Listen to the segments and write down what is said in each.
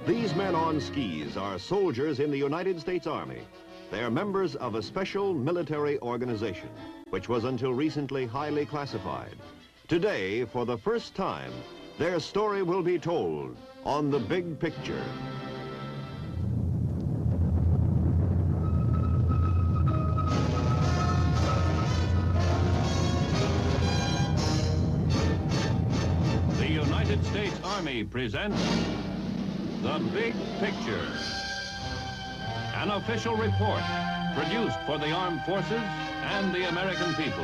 These men on skis are soldiers in the United States Army. They are members of a special military organization, which was until recently highly classified. Today, for the first time, their story will be told on The Big Picture. The United States Army presents The Big Picture, an official report produced for the armed forces and the American people.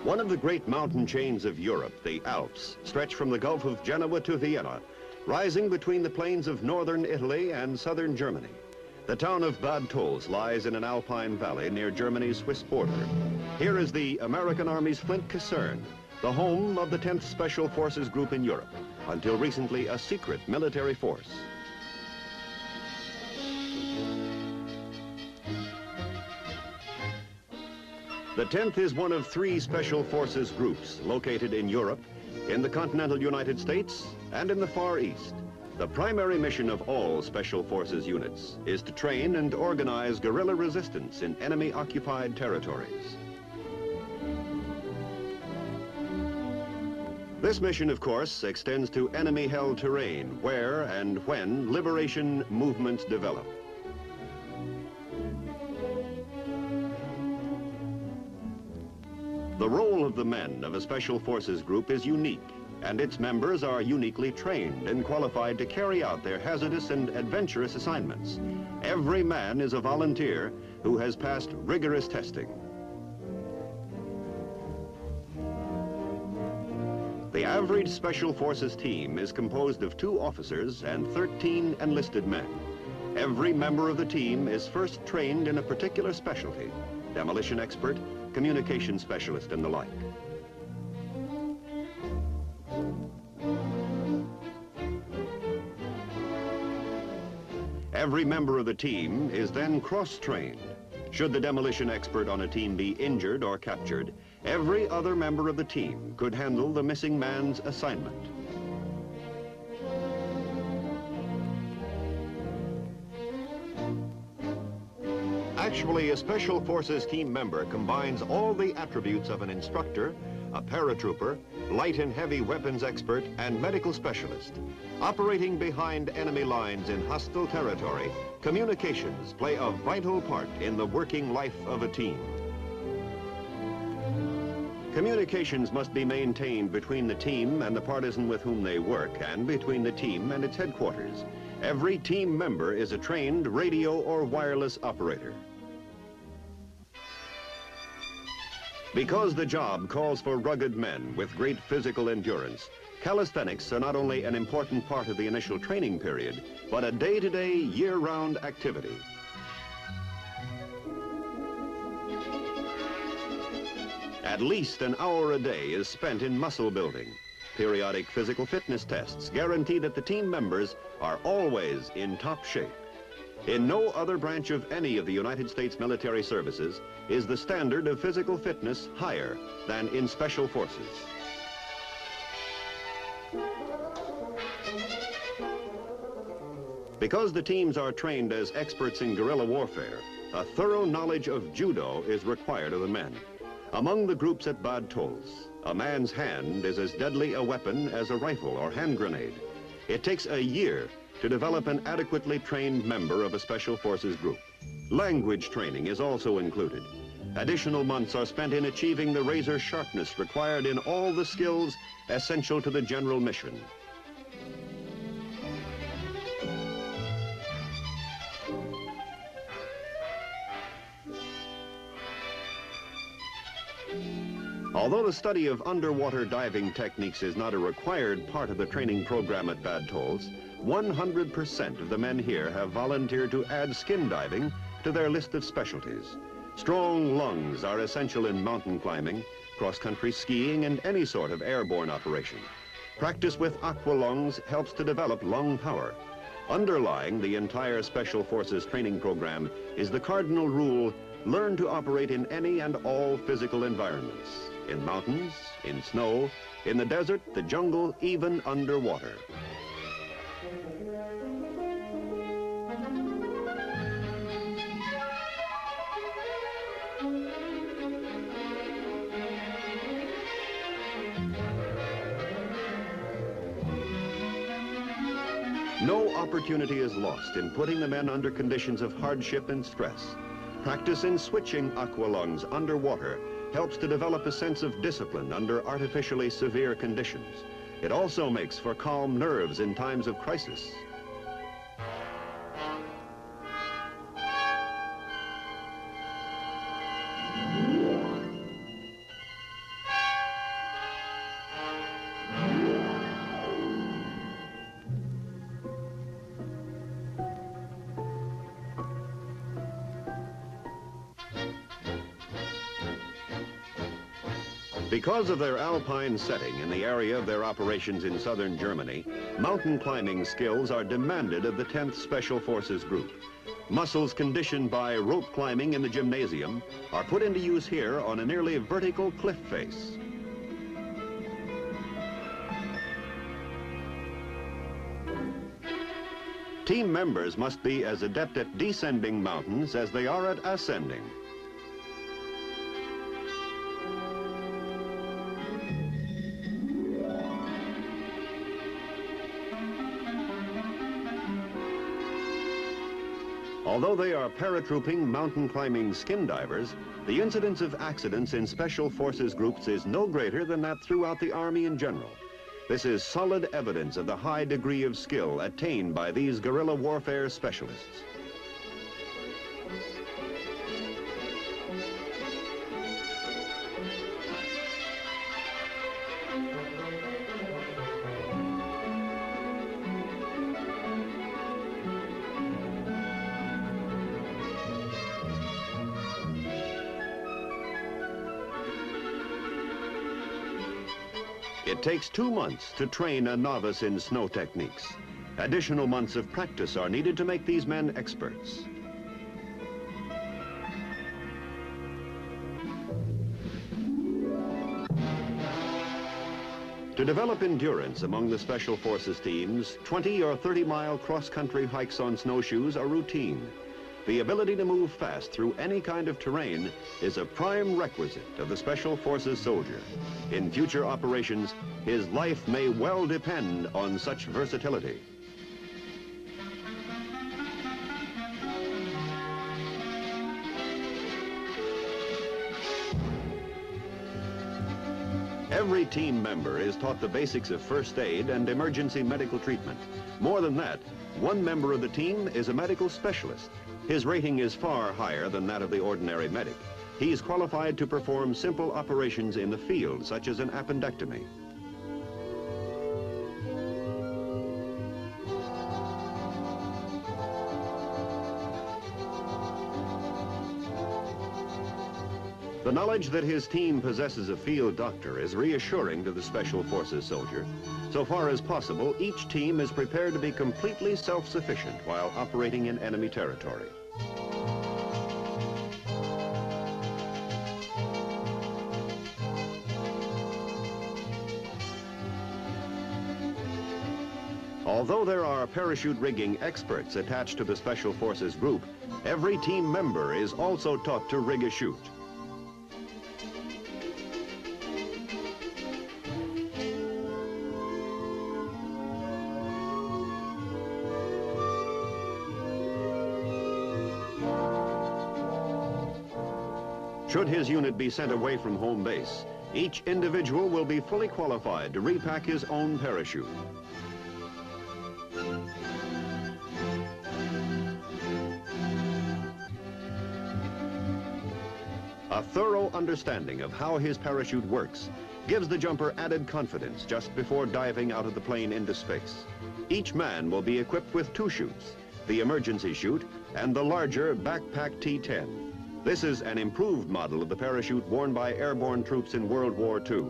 One of the great mountain chains of Europe, the Alps, stretch from the Gulf of Genoa to Vienna, rising between the plains of northern Italy and southern Germany. The town of Bad Tolz lies in an alpine valley near Germany's Swiss border. Here is the American Army's Flint Caserne, the home of the 10th Special Forces Group in Europe, until recently a secret military force. The 10th is one of 3 Special Forces groups located in Europe, in the continental United States, and in the Far East. The primary mission of all Special Forces units is to train and organize guerrilla resistance in enemy-occupied territories. This mission, of course, extends to enemy-held terrain where and when liberation movements develop. The role of the men of a Special Forces group is unique, and its members are uniquely trained and qualified to carry out their hazardous and adventurous assignments. Every man is a volunteer who has passed rigorous testing. The average Special Forces team is composed of 2 officers and 13 enlisted men. Every member of the team is first trained in a particular specialty: demolition expert, communication specialist, and the like. Every member of the team is then cross-trained. Should the demolition expert on a team be injured or captured, every other member of the team could handle the missing man's assignment. Actually, a Special Forces team member combines all the attributes of an instructor, a paratrooper, light and heavy weapons expert, and medical specialist. Operating behind enemy lines in hostile territory, communications play a vital part in the working life of a team. Communications must be maintained between the team and the partisan with whom they work, and between the team and its headquarters. Every team member is a trained radio or wireless operator. Because the job calls for rugged men with great physical endurance, calisthenics are not only an important part of the initial training period, but a day-to-day, year-round activity. At least an hour a day is spent in muscle building. Periodic physical fitness tests guarantee that the team members are always in top shape. In no other branch of any of the United States military services is the standard of physical fitness higher than in Special Forces. Because the teams are trained as experts in guerrilla warfare, a thorough knowledge of judo is required of the men. Among the groups at Bad Tolz, a man's hand is as deadly a weapon as a rifle or hand grenade. It takes a year to develop an adequately trained member of a Special Forces group. Language training is also included. Additional months are spent in achieving the razor sharpness required in all the skills essential to the general mission. Although the study of underwater diving techniques is not a required part of the training program at Bad Tolz, 100% of the men here have volunteered to add skin diving to their list of specialties. Strong lungs are essential in mountain climbing, cross-country skiing, and any sort of airborne operation. Practice with aqua lungs helps to develop lung power. Underlying the entire Special Forces training program is the cardinal rule: learn to operate in any and all physical environments, in mountains, in snow, in the desert, the jungle, even underwater. No opportunity is lost in putting the men under conditions of hardship and stress. Practice in switching aqualungs underwater helps to develop a sense of discipline under artificially severe conditions. It also makes for calm nerves in times of crisis. Because of their alpine setting in the area of their operations in southern Germany, mountain climbing skills are demanded of the 10th Special Forces Group. Muscles conditioned by rope climbing in the gymnasium are put into use here on a nearly vertical cliff face. Team members must be as adept at descending mountains as they are at ascending. Although they are paratrooping mountain climbing skin divers, the incidence of accidents in Special Forces groups is no greater than that throughout the Army in general. This is solid evidence of the high degree of skill attained by these guerrilla warfare specialists. It takes 2 months to train a novice in snow techniques. Additional months of practice are needed to make these men experts. To develop endurance among the Special Forces teams, 20 or 30-mile cross-country hikes on snowshoes are routine. The ability to move fast through any kind of terrain is a prime requisite of the Special Forces soldier. In future operations, his life may well depend on such versatility. Every team member is taught the basics of first aid and emergency medical treatment. More than that, one member of the team is a medical specialist. His rating is far higher than that of the ordinary medic. He's qualified to perform simple operations in the field, such as an appendectomy. The knowledge that his team possesses a field doctor is reassuring to the Special Forces soldier. So far as possible, each team is prepared to be completely self-sufficient while operating in enemy territory. Although there are parachute rigging experts attached to the Special Forces group, every team member is also taught to rig a chute. Should his unit be sent away from home base, each individual will be fully qualified to repack his own parachute. A thorough understanding of how his parachute works gives the jumper added confidence just before diving out of the plane into space. Each man will be equipped with 2 chutes, the emergency chute and the larger backpack T-10. This is an improved model of the parachute worn by airborne troops in World War II.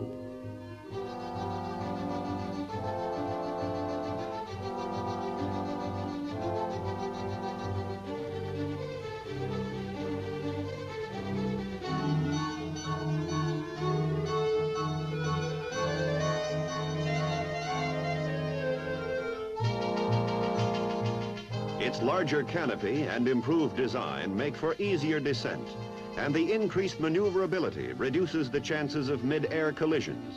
Its larger canopy and improved design make for easier descent, and the increased maneuverability reduces the chances of mid-air collisions.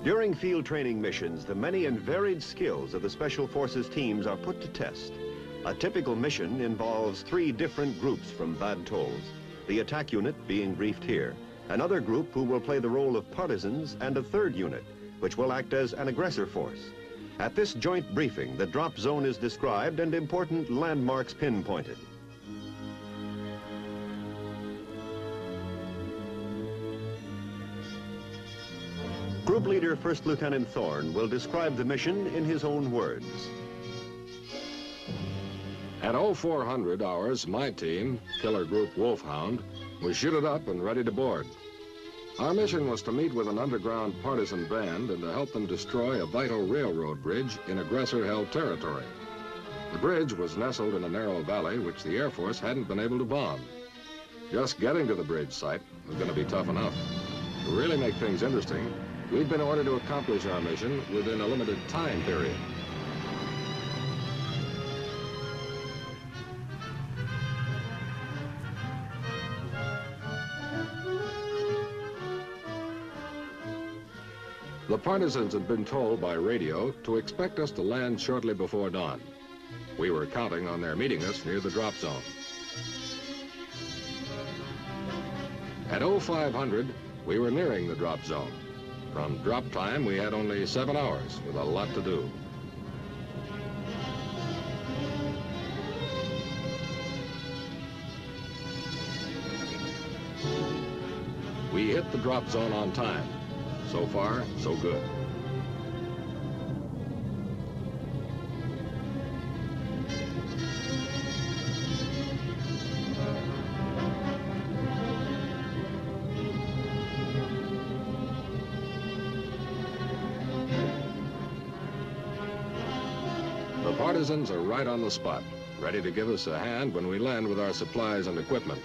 During field training missions, the many and varied skills of the Special Forces teams are put to test. A typical mission involves 3 different groups from Bad Tolls, the attack unit being briefed here, another group who will play the role of partisans, and a 3rd unit, which will act as an aggressor force. At this joint briefing, the drop zone is described and important landmarks pinpointed. Group leader First Lieutenant Thorne will describe the mission in his own words. At 0400 hours, my team, Killer Group Wolfhound, was shooted up and ready to board. Our mission was to meet with an underground partisan band and to help them destroy a vital railroad bridge in aggressor-held territory. The bridge was nestled in a narrow valley which the Air Force hadn't been able to bomb. Just getting to the bridge site was going to be tough enough. To really make things interesting, we'd been ordered to accomplish our mission within a limited time period. The partisans had been told by radio to expect us to land shortly before dawn. We were counting on their meeting us near the drop zone. At 0500, we were nearing the drop zone. From drop time, we had only 7 hours with a lot to do. We hit the drop zone on time. So far, so good. The partisans are right on the spot, ready to give us a hand when we land with our supplies and equipment.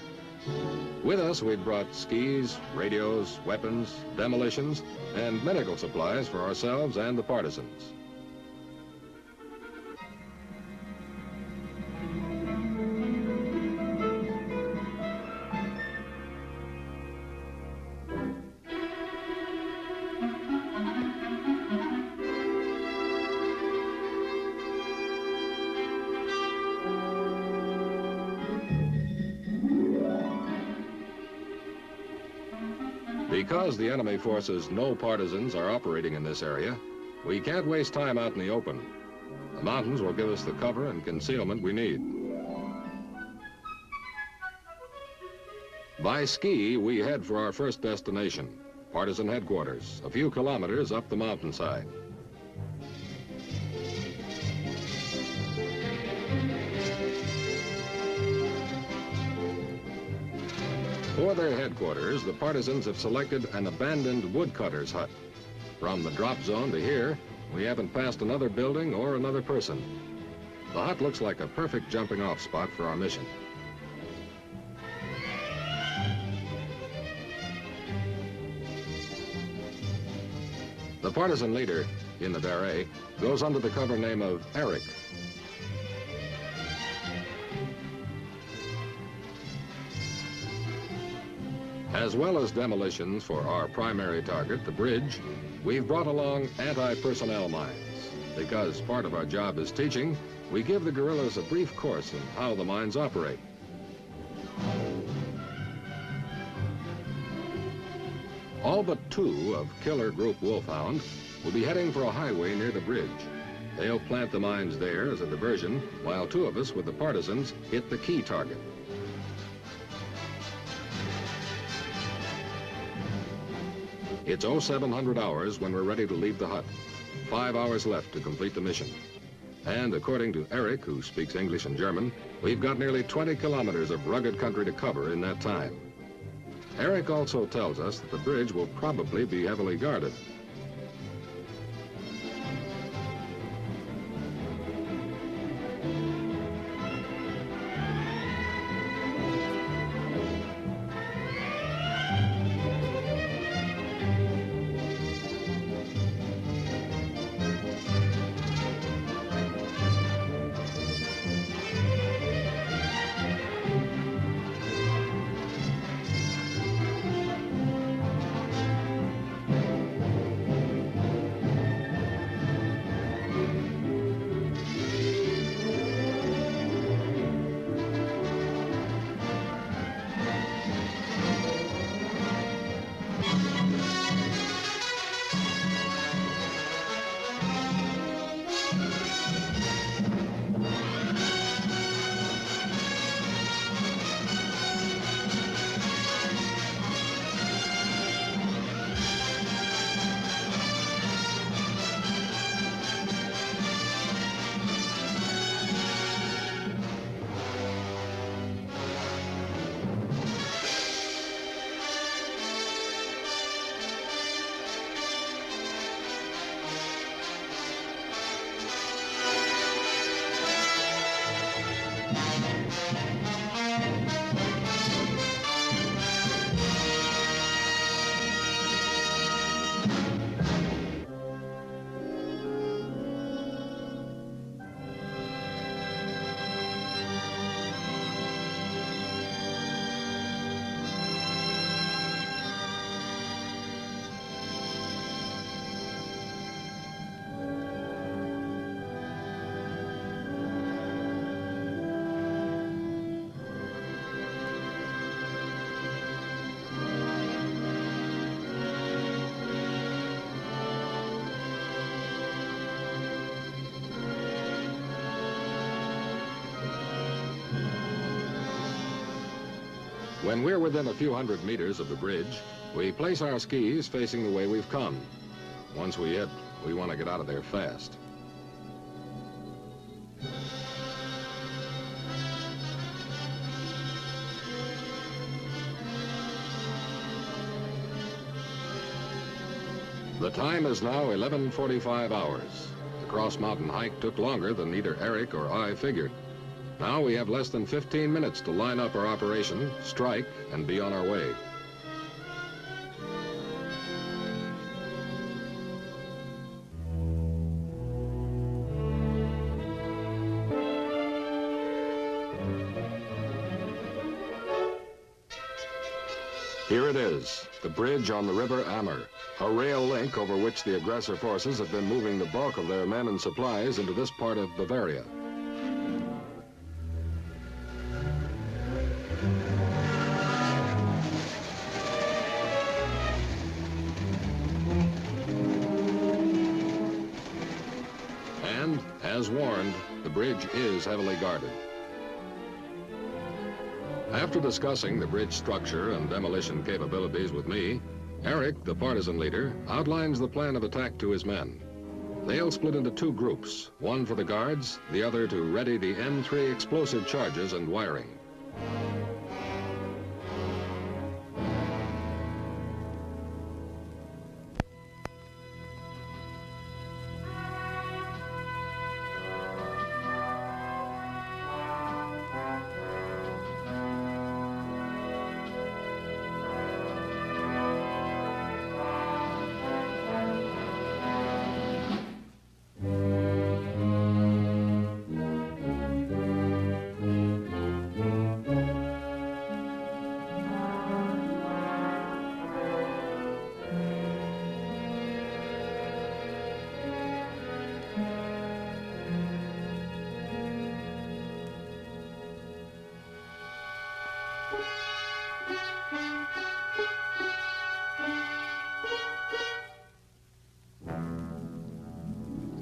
With us, we'd brought skis, radios, weapons, demolitions, and medical supplies for ourselves and the partisans. Because the enemy forces no partisans are operating in this area, we can't waste time out in the open. The mountains will give us the cover and concealment we need. By ski, we head for our first destination, partisan headquarters, a few kilometers up the mountainside. For their headquarters, the partisans have selected an abandoned woodcutter's hut. From the drop zone to here, we haven't passed another building or another person. The hut looks like a perfect jumping-off spot for our mission. The partisan leader, in the Daré, goes under the cover name of Eric. As well as demolitions for our primary target, the bridge, we've brought along anti-personnel mines. Because part of our job is teaching, we give the guerrillas a brief course in how the mines operate. All but 2 of Killer Group Wolfhound will be heading for a highway near the bridge. They'll plant the mines there as a diversion, while 2 of us with the partisans hit the key target. It's 0700 hours when we're ready to leave the hut. 5 hours left to complete the mission. And according to Eric, who speaks English and German, we've got nearly 20 kilometers of rugged country to cover in that time. Eric also tells us that the bridge will probably be heavily guarded. When we're within a few hundred meters of the bridge, we place our skis facing the way we've come. Once we hit, we want to get out of there fast. The time is now 11:45 hours. The cross-mountain hike took longer than either Eric or I figured. Now we have less than 15 minutes to line up our operation, strike, and be on our way. Here it is, the bridge on the River Ammer, a rail link over which the aggressor forces have been moving the bulk of their men and supplies into this part of Bavaria. And, as warned, the bridge is heavily guarded. After discussing the bridge structure and demolition capabilities with me, Eric, the partisan leader, outlines the plan of attack to his men. They'll split into two groups, one for the guards, the other to ready the N3 explosive charges and wiring.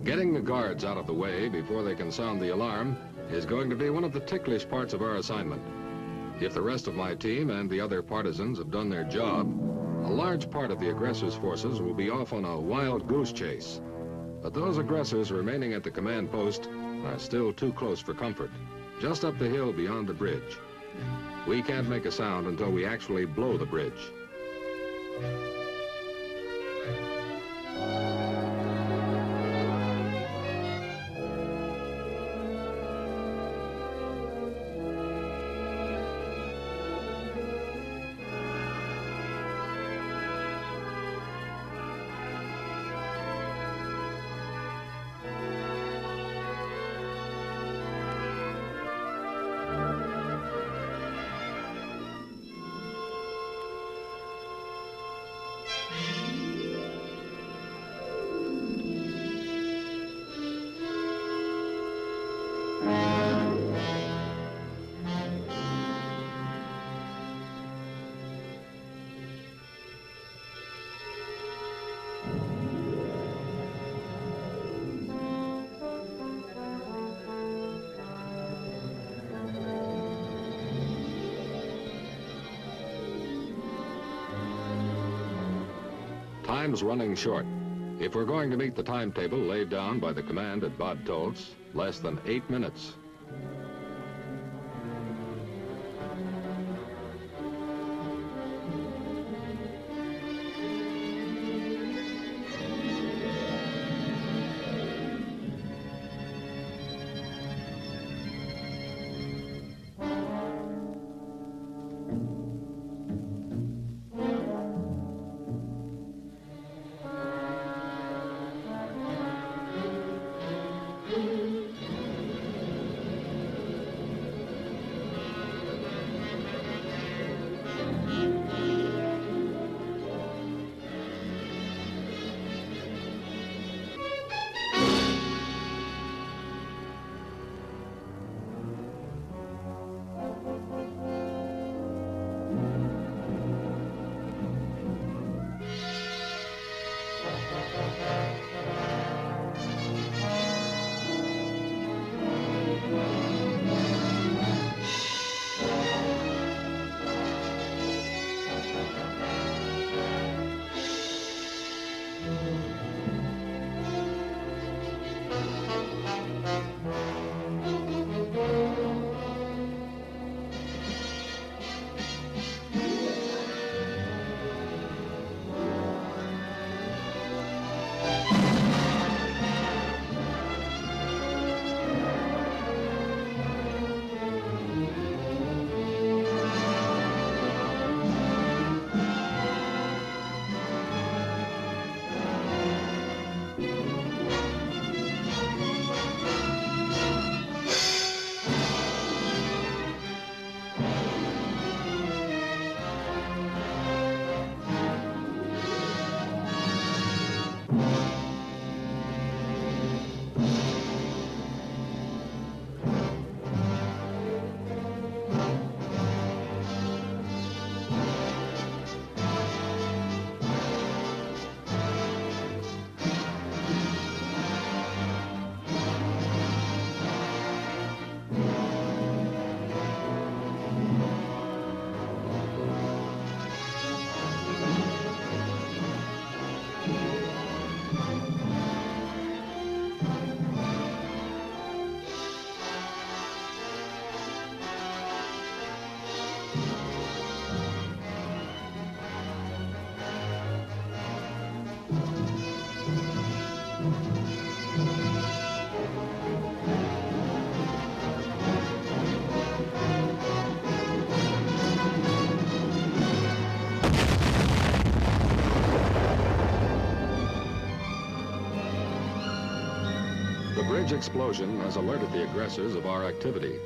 Getting the guards out of the way before they can sound the alarm is going to be one of the ticklish parts of our assignment. If the rest of my team and the other partisans have done their job, a large part of the aggressor's forces will be off on a wild goose chase. But those aggressors remaining at the command post are still too close for comfort, just up the hill beyond the bridge. We can't make a sound until we actually blow the bridge. Time's running short. If we're going to meet the timetable laid down by the command at Bad Tolz, less than 8 minutes. The bridge explosion has alerted the aggressors of our activity.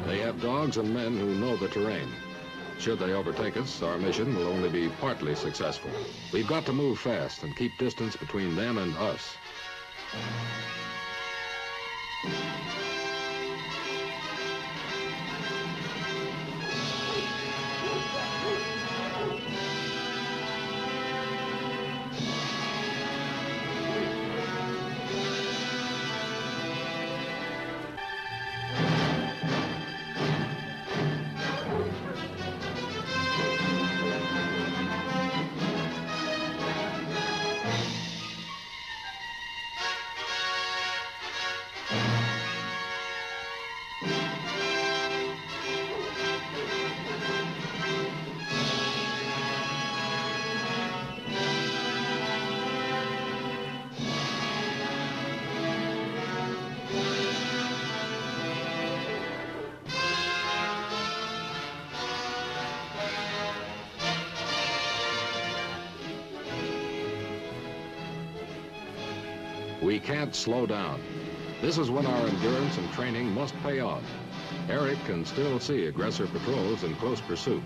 They have dogs and men who know the terrain. Should they overtake us, our mission will only be partly successful. We've got to move fast and keep distance between them and us. We can't slow down. This is when our endurance and training must pay off. Eric can still see aggressor patrols in close pursuit.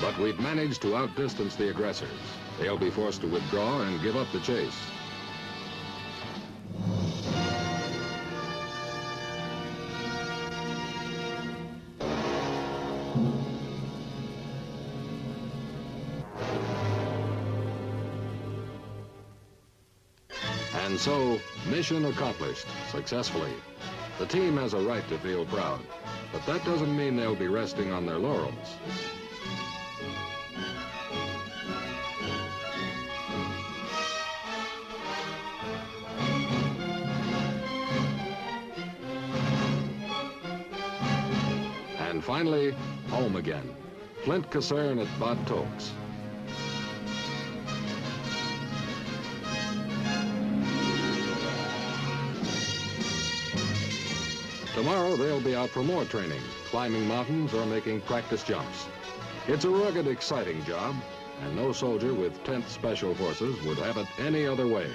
But we've managed to outdistance the aggressors. They'll be forced to withdraw and give up the chase. And so, mission accomplished successfully. The team has a right to feel proud, but that doesn't mean they'll be resting on their laurels. And finally, home again. Flint Caserne at Bad Tolks. Tomorrow they'll be out for more training, climbing mountains or making practice jumps. It's a rugged, exciting job, and no soldier with 10th Special Forces would have it any other way.